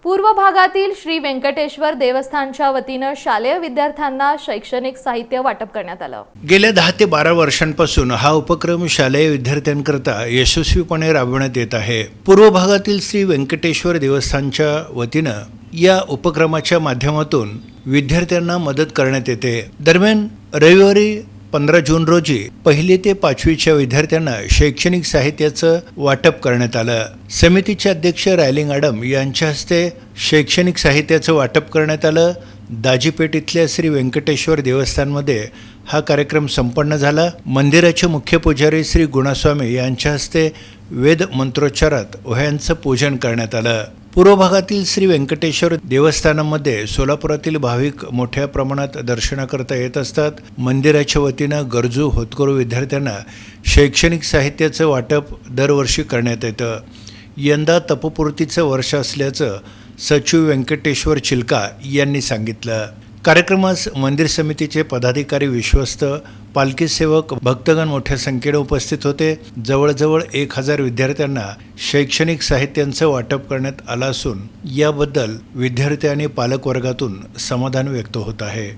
पूर्व भागातील श्री व्यंकटेश्वर देवस्थानच्या वतीनं शालेय विद्यार्थ्यांना शैक्षणिक साहित्य वाटप करण्यात आलं। गेल्या 10 ते 12 वर्षांपासून हा उपक्रम शालेय विद्यार्थ्यांकरता यशस्वीपणे राबवण्यात येत आहे। पूर्व भागातील श्री व्यंकटेश्वर देवस्थानच्या वतीनं या उपक्रमाच्या माध्यमातून विद्यार्थ्यांना मदत करण्यात येते। दरम्यान रविवारी 15 जून रोजी 1ली ते 5वीच्या विद्यार्थ्यांना शैक्षणिक साहित्याचं वाटप करण्यात आलं। समितीचे अध्यक्ष रायलिंग आडम यांच्या हस्ते शैक्षणिक साहित्याचं वाटप करण्यात आलं। दाजीपेठ इथल्या श्री व्यंकटेश्वर देवस्थानमध्ये हा कार्यक्रम संपन्न झाला। मंदिराचे मुख्य पुजारी श्री गुणास्वामी यांच्या हस्ते वेद मंत्रोच्चारात वह्यांचं पूजन करण्यात आलं। पूर्व भागातील श्री व्यंकटेश्वर देवस्थानामध्ये सोलापुरातील भाविक मोठ्या प्रमाणात दर्शनाकरता येत असतात। मंदिराच्या वतीनं गरजू होतकरू विद्यार्थ्यांना शैक्षणिक साहित्याचं वाटप दरवर्षी करण्यात येतं। यंदा तपपूर्तीचं वर्ष असल्याचं सचिव व्यंकटेश्वर चिलका यांनी सांगितलं। कार्यक्रमास मंदिर समितीचे पदाधिकारी, विश्वस्त, पालखी सेवक, भक्तगण मोठ्या संख्येने उपस्थित होते। जवळजवळ 1000 विद्यार्थ्यांना शैक्षणिक साहित्यांचं वाटप करण्यात आलं असून याबद्दल विद्यार्थी आणि पालक वर्गातून समाधान व्यक्त होत आहे।